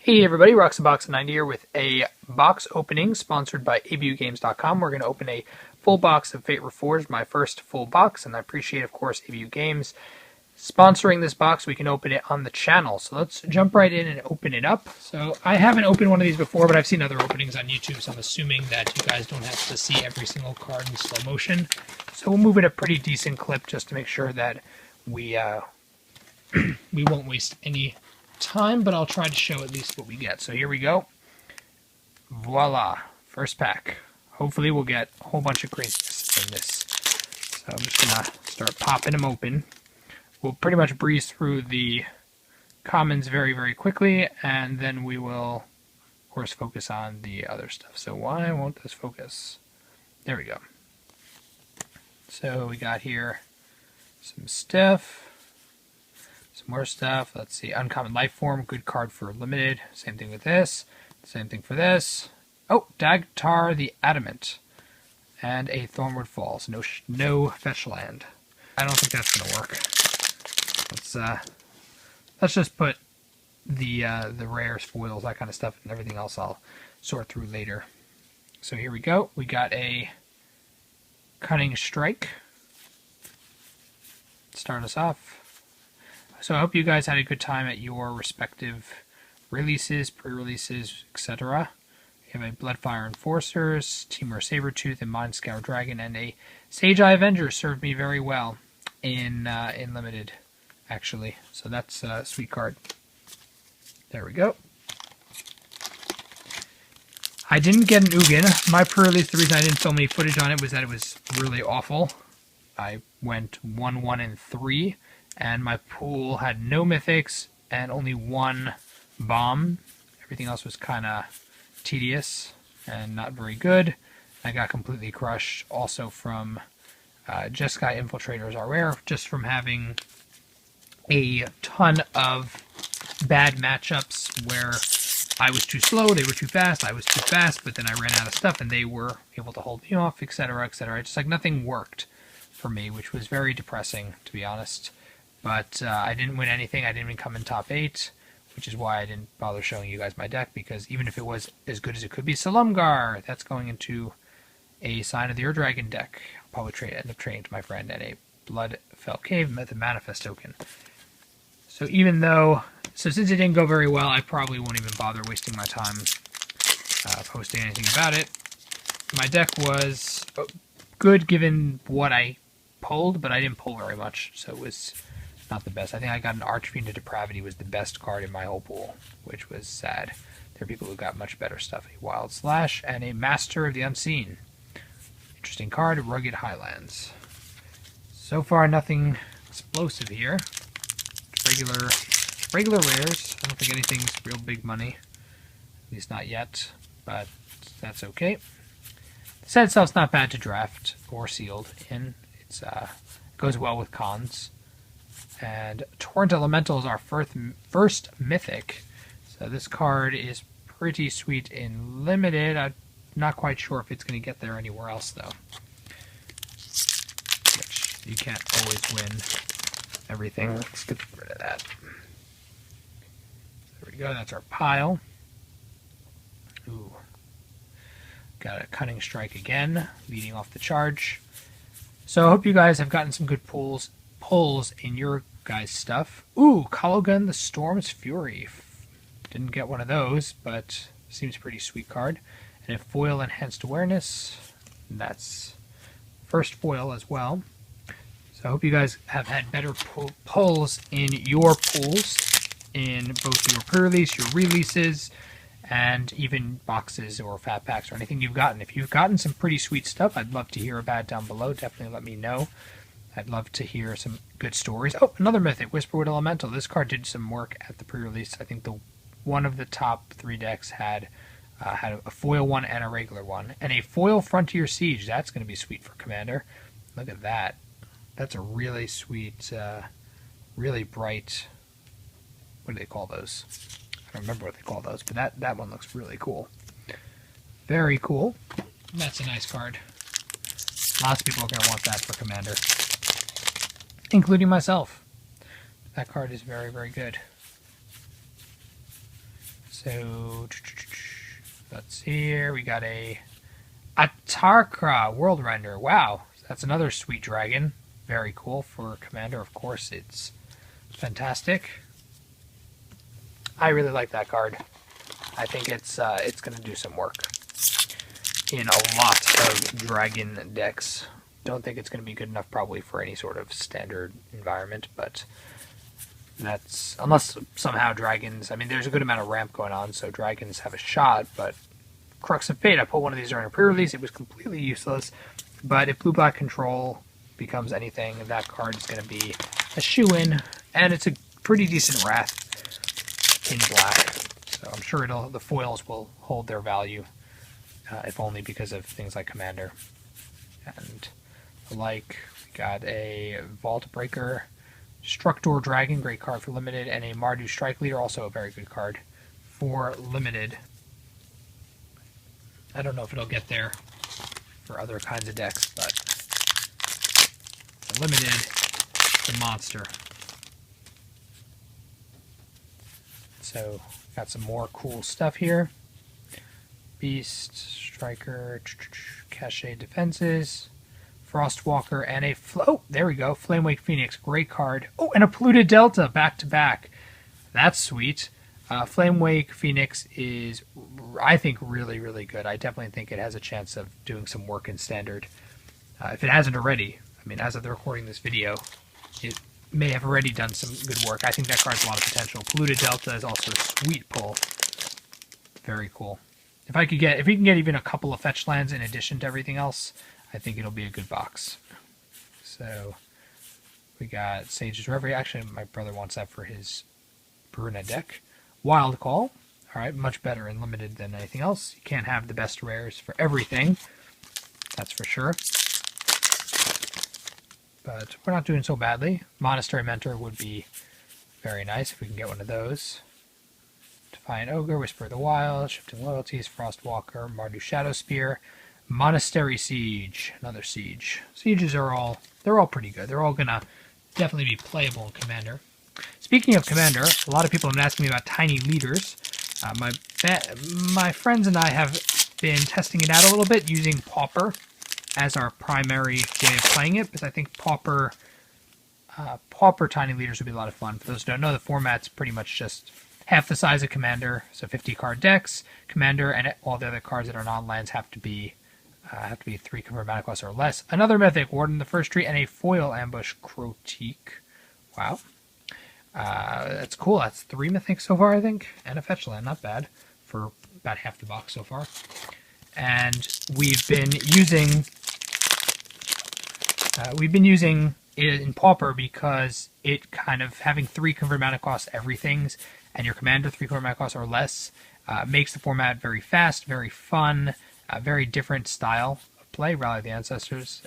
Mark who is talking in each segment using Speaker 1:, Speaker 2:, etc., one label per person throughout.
Speaker 1: Hey everybody, Roxabox90 here with a box opening sponsored by abugames.com. We're going to open a full box of Fate Reforged, my first full box, and I appreciate, of course, Abu Games sponsoring this box. We can open it on the channel. So let's jump right in and open it up. So I haven't opened one of these before, but I've seen other openings on YouTube, so I'm assuming that you guys don't have to see every single card in slow motion. So we'll move at a pretty decent clip just to make sure that we won't waste any time, but I'll try to show at least what we get. So here we go. Voila. First pack. Hopefully we'll get a whole bunch of craziness in this. So I'm just going to start popping them open. We'll pretty much breeze through the commons very, very quickly, and then we will, of course, focus on the other stuff. So why won't this focus? There we go. So we got here some stuff. Some more stuff. Let's see. Uncommon Life Form. Good card for limited. Same thing with this. Same thing for this. Oh, Dagtar the Adamant. And a Thornwood Falls. No fetch land. I don't think that's going to work. Let's just put the rares, foils, that kind of stuff, and everything else I'll sort through later. So here we go. We got a Cunning Strike. Start us off. So I hope you guys had a good time at your respective releases, pre-releases, etc. We have a Bloodfire Enforcers, Temur Sabertooth, and Mind Scour Dragon, and a Sage Eye Avenger served me very well in Limited, actually. So that's a sweet card. There we go. I didn't get an Ugin. My pre-release, the reason I didn't film any footage on it was that it was really awful. I went 1, 1, and 3. And my pool had no mythics and only one bomb. Everything else was kind of tedious and not very good. I got completely crushed also from Jeskai Infiltrators are rare, just from having a ton of bad matchups where I was too slow, they were too fast, I was too fast, but then I ran out of stuff and they were able to hold me off, etc., etc. Just like nothing worked for me, which was very depressing, to be honest. But I didn't win anything. I didn't even come in top 8, which is why I didn't bother showing you guys my deck, because even if it was as good as it could be, Salumgar, that's going into a Sign of the Ur-Dragon deck. I'll probably end up trading to my friend, and a Bloodfell Cave Method Manifest token. So since it didn't go very well, I probably won't even bother wasting my time posting anything about it. My deck was good given what I pulled, but I didn't pull very much, so it was not the best. I think I got an Archfiend of Depravity was the best card in my whole pool, which was sad. There are people who got much better stuff. A Wild Slash and a Master of the Unseen. Interesting card, Rugged Highlands. So far, nothing explosive here. Regular rares. I don't think anything's real big money. At least not yet, but that's okay. The set itself's not bad to draft or sealed in. It goes well with cons. And Torrent Elemental is our first mythic. So this card is pretty sweet in Limited. I'm not quite sure if it's going to get there anywhere else, though. Which you can't always win everything. Let's get rid of that. There we go. That's our pile. Ooh. Got a Cunning Strike again, leading off the charge. So I hope you guys have gotten some good pulls in your guys' stuff. Ooh, Kalogun the Storm's Fury. Didn't get one of those, but seems a pretty sweet card. And a foil Enhanced Awareness. That's first foil as well. So I hope you guys have had better pulls in your pools, in both your pre-release, your releases, and even boxes or fat packs or anything you've gotten. If you've gotten some pretty sweet stuff, I'd love to hear about it down below. Definitely let me know. I'd love to hear some good stories. Oh, another mythic, Whisperwood Elemental. This card did some work at the pre-release. I think one of the top 3 decks had a foil one and a regular one. And a foil Frontier Siege. That's going to be sweet for Commander. Look at that. That's a really sweet, really bright... What do they call those? I don't remember what they call those, but that one looks really cool. Very cool. That's a nice card. Lots of people are going to want that for Commander. Including myself. That card is very, very good. So let's see here. We got a Atarkra World Render. Wow, that's another sweet dragon. Very cool for Commander. Of course, it's fantastic. I really like that card. I think it's going to do some work in a lot of dragon decks. Don't think it's going to be good enough probably for any sort of standard environment, but that's unless somehow dragons. I mean, there's a good amount of ramp going on, so dragons have a shot. But Crux of Fate, I put one of these during a pre-release. It was completely useless. But if blue-black control becomes anything, that card is going to be a shoe-in, and it's a pretty decent Wrath in black. So I'm sure the foils will hold their value, if only because of things like Commander. And like, we got a Vault Breaker, Structor Dragon, great card for limited, and a Mardu Strike Leader, also a very good card for limited. I don't know if it'll get there for other kinds of decks, but for limited, it's a monster. So, got some more cool stuff here. Beast, Striker, Cachet Defenses, Frostwalker, and a there we go, Flamewake Phoenix, great card. Oh, and a Polluted Delta, back to back. That's sweet. Flamewake Phoenix is, I think, really, really good. I definitely think it has a chance of doing some work in Standard. If it hasn't already, I mean, as of the recording this video, it may have already done some good work. I think that card has a lot of potential. Polluted Delta is also a sweet pull. Very cool. If we can get even a couple of fetch lands in addition to everything else, I think it'll be a good box. So we got Sage's Reverie. Actually, my brother wants that for his Bruna deck. Wild Call. All right, much better in limited than anything else. You can't have the best rares for everything. That's for sure. But we're not doing so badly. Monastery Mentor would be very nice if we can get one of those. Defiant Ogre, Whisper of the Wild, Shifting Loyalties, Frostwalker, Mardu Shadow Spear, Monastery Siege, another Siege. Sieges are they're all pretty good. They're all gonna definitely be playable in Commander. Speaking of Commander, a lot of people have been asking me about Tiny Leaders. My friends and I have been testing it out a little bit using Pauper as our primary way of playing it, because I think Pauper Tiny Leaders would be a lot of fun. For those who don't know, the format's pretty much just half the size of Commander, so 50 card decks. Commander and all the other cards that are non-lands have to be 3 confirmed mana cost or less. Another Mythic, Warden the First Tree, and a Foil Ambush Crotique. Wow. That's cool. That's 3 Mythics so far, I think, and a fetch land. Not bad for about half the box so far. And we've been using it in Pauper because it kind of having 3 confirmed mana costs everything's, and your Commander 3 confirmed mana costs or less makes the format very fast, very fun, very different style of play. Rally the Ancestors,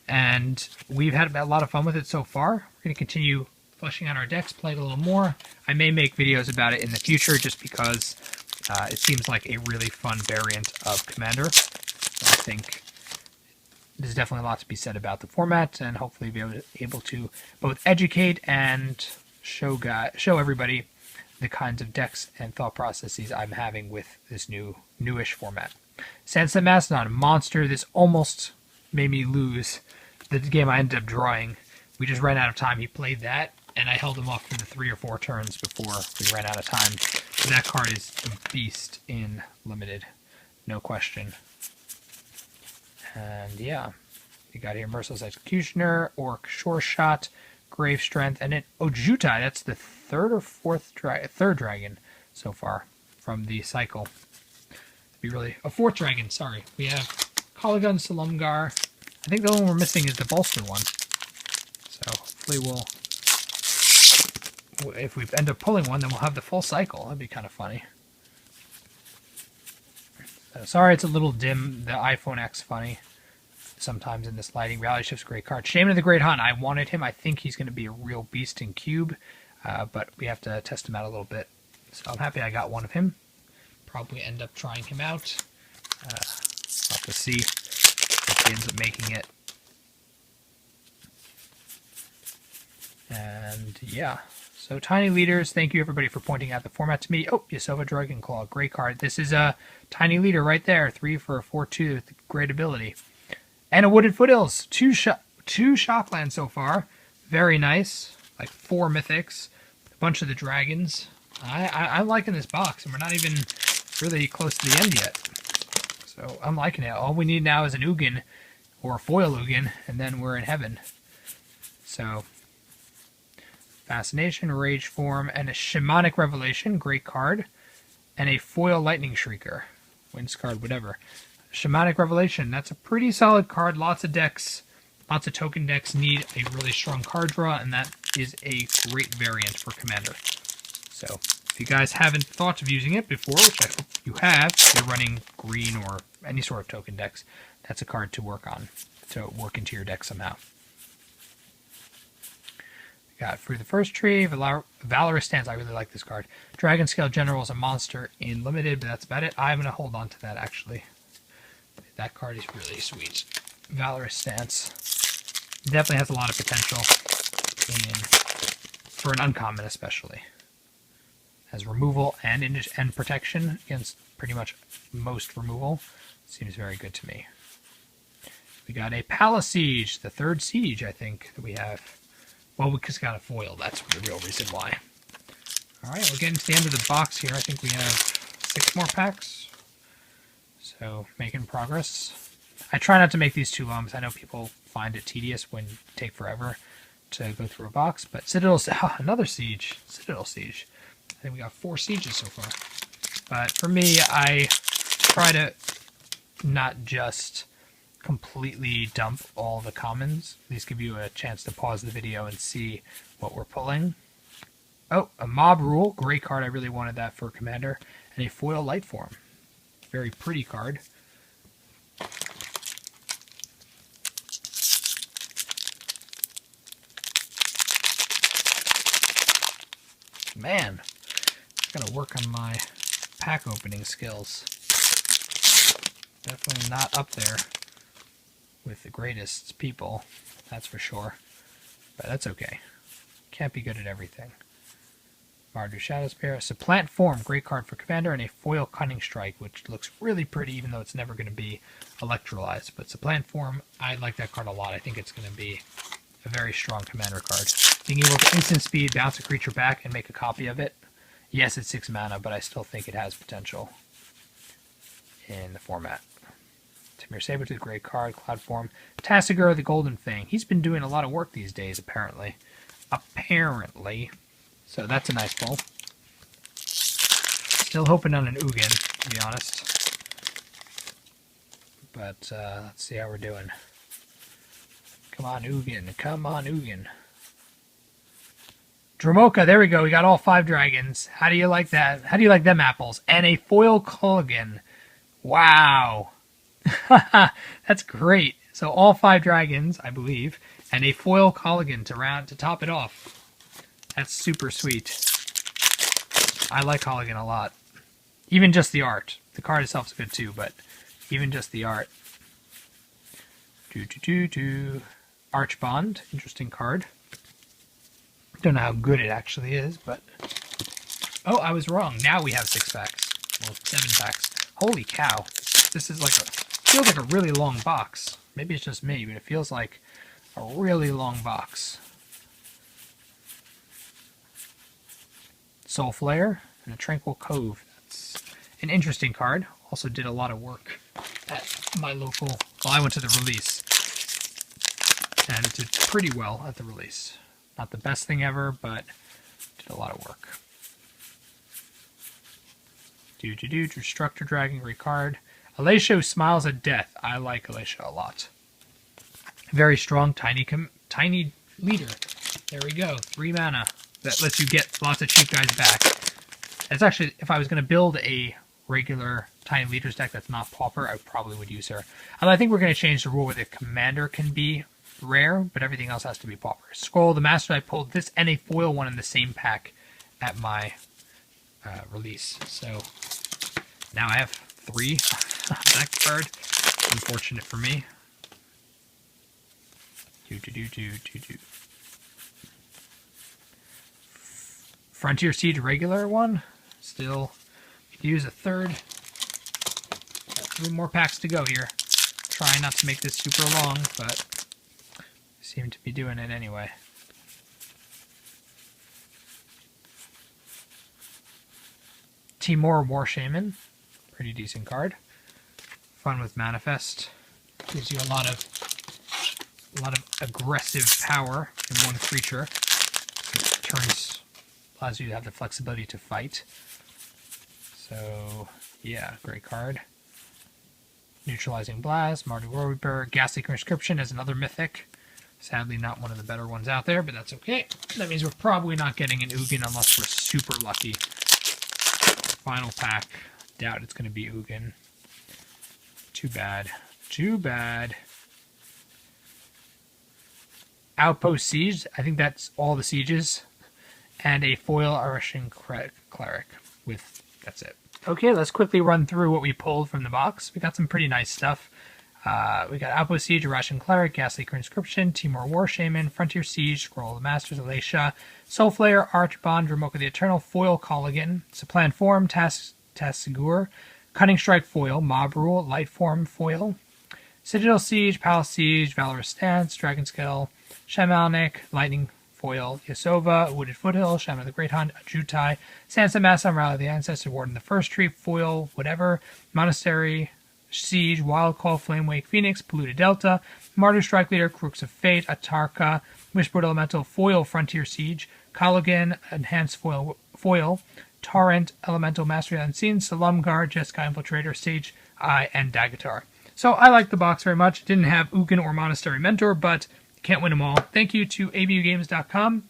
Speaker 1: and we've had a lot of fun with it so far. We're going to continue fleshing out our decks, play it a little more. I may make videos about it in the future just because it seems like a really fun variant of Commander. So I think there's definitely a lot to be said about the format, and hopefully be able to both educate and show everybody the kinds of decks and thought processes I'm having with this newish format. Sunset Mastodon, monster. This almost made me lose the game I ended up drawing. We just ran out of time. He played that, and I held him off for the 3 or 4 turns before we ran out of time. So that card is a beast in limited, no question. And yeah, you got here Merciless Executioner, Orc Shore Shot, Grave Strength, and an Ojutai. That's the third dragon so far from the cycle. Be really a 4th dragon. Sorry, we have Kalagun Salumgar. I think the only one we're missing is the Bolster one. So hopefully if we end up pulling one, then we'll have the full cycle. That'd be kind of funny. Sorry, it's a little dim. The iPhone X funny sometimes in this lighting. Reality Shift's a great card. Shaman of the Great Hunt. I wanted him. I think he's going to be a real beast in Cube, but we have to test him out a little bit. So I'm happy I got one of him. Probably end up trying him out. I'll have to see if he ends up making it. And yeah, So Tiny Leaders, thank you everybody for pointing out the format to me. Oh, Yasova Dragonclaw, great card. This is a Tiny Leader right there, 3 for a 4/2 with great ability. And a Wooded Foothills, two Shocklands so far. Very nice, like 4 mythics, a bunch of the dragons. I'm liking this box, and we're not even really close to the end yet. So I'm liking it. All we need now is an Ugin, or a foil Ugin, and then we're in heaven. So, Fascination, Rage Form, and a Shamanic Revelation, great card, and a foil Lightning Shrieker, wins card, whatever. Shamanic Revelation, that's a pretty solid card. Lots of decks, lots of token decks need a really strong card draw, and that is a great variant for Commander. So, if you guys haven't thought of using it before, which I hope you have, if you're running green or any sort of token decks, that's a card to work on, to work into your deck somehow. Got through the first tree, Valorous Stance. I really like this card. Dragon Scale General is a monster in limited, but that's about it. I'm going to hold on to that, actually. That card is really sweet. Valorous Stance definitely has a lot of potential for an uncommon, especially. Has removal and protection against pretty much most removal. Seems very good to me. We got a Palace Siege, the 3rd siege, I think, that we have. Well, we just got a foil. That's the real reason why. Alright, we're getting to the end of the box here. I think we have 6 more packs. So, making progress. I try not to make these too long, because I know people find it tedious when you take forever to go through a box. But Citadel, another siege. Citadel Siege. I think we got 4 sieges so far. But for me, I try to not just completely dump all the commons. These give you a chance to pause the video and see what we're pulling. Oh, a Mob Rule. Great card. I really wanted that for Commander. And a foil Light Form. Very pretty card. Man, I gotta work on my pack opening skills. Definitely not up there with the greatest people, that's for sure. But that's okay. Can't be good at everything. Mardu Shadowspear. Supplant Form, great card for Commander, and a foil Cunning Strike, which looks really pretty even though it's never going to be electrolyzed. But Supplant Form, I like that card a lot. I think it's going to be a very strong Commander card. Being able to instant speed, bounce a creature back, and make a copy of it. Yes, it's 6 mana, but I still think it has potential in the format. Timir Sabertooth, great card. Cloud Form. Tassigur, the Golden Fang. He's been doing a lot of work these days, apparently. So that's a nice pull. Still hoping on an Ugin, to be honest. But let's see how we're doing. Come on, Ugin. Come on, Ugin. Dromoka, there we go. We got all 5 dragons. How do you like that? How do you like them apples? And a foil Culligan. Wow. That's great. So all 5 dragons, I believe, and a foil Culligan to top it off. That's super sweet. I like Culligan a lot. Even just the art. The card itself is good too, but even just the art. Archbond, interesting card. Don't know how good it actually is, but... Oh, I was wrong. Now we have 6 packs. Well, 7 packs. Holy cow. This is like feels like a really long box. Maybe it's just me, but it feels like a really long box. Soul Flare and a Tranquil Cove. That's an interesting card. Also did a lot of work at my local... Well, I went to the release. And it did pretty well at the release. Not the best thing ever, but did a lot of work. Destructor Dragon, great card. Alacio, Smiles at Death. I like Alacio a lot. Very strong, tiny leader. There we go. 3 mana. That lets you get lots of cheap guys back. It's actually, if I was going to build a regular Tiny Leaders deck that's not Pauper, I probably would use her. And I think we're going to change the rule where the Commander can be rare, but everything else has to be Pauper. Scroll the Master, I pulled this and a foil one in the same pack at my release. So now I have 3 on that card. Unfortunate for me. Frontier Siege regular one. Still, could use a third. Got 3 more packs to go here. Trying not to make this super long, but seem to be doing it anyway. Timor War Shaman, pretty decent card. Fun with Manifest. Gives you a lot of aggressive power in one creature. It turns, allows you to have the flexibility to fight. So yeah, great card. Neutralizing Blast, Mardu War Reaper, Ghastly Conscription as another mythic. Sadly, not one of the better ones out there, but that's okay. That means we're probably not getting an Ugin unless we're super lucky. Final pack. Doubt it's going to be Ugin. Too bad. Too bad. Outpost Siege. I think that's all the sieges. And a foil Russian Cleric. That's it. Okay, let's quickly run through what we pulled from the box. We got some pretty nice stuff. We got Outpost Siege, Russian Cleric, Ghastly Conscription, Timor War Shaman, Frontier Siege, Scroll of the Masters, Alacia, Soulflayer, Archbond, Dromoka the Eternal, Foil Colligan, Supplant Form, Sigur, Cunning Strike Foil, Mob Rule, Light Form Foil, Citadel Siege, Palace Siege, Valorous Stance, Dragon Scale, Shamanic, Lightning Foil, Yasova, Wooded Foothill, Shaman the Great Hunt, Ajutai, Sansa Massam, Rally of the Ancestor, Warden the First Tree, Foil, whatever, Monastery, Siege, Wild Call, Flamewake Phoenix, Polluted Delta, Martyr Strike Leader, Crooks of Fate, Atarka, Whispered Elemental, Foil, Frontier Siege, Colligan, Enhanced Foil, Torrent, Elemental, Mastery Unseen, Salumgar, Jeskai Infiltrator, Sage Eye, and Dagatar. So I like the box very much. Didn't have Ugin or Monastery Mentor, but can't win them all. Thank you to abugames.com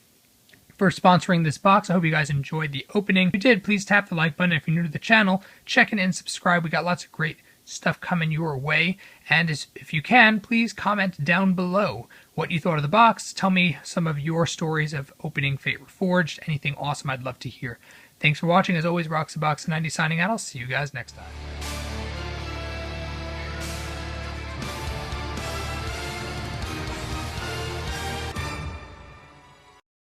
Speaker 1: for sponsoring this box. I hope you guys enjoyed the opening. If you did, please tap the like button. If you're new to the channel, check in and subscribe. We got lots of great stuff coming your way. And if you can, please comment down below what you thought of the box. Tell me some of your stories of opening Fate Reforged. Anything awesome, I'd love to hear. Thanks for watching. As always, Roxabox90 signing out. I'll see you guys next time.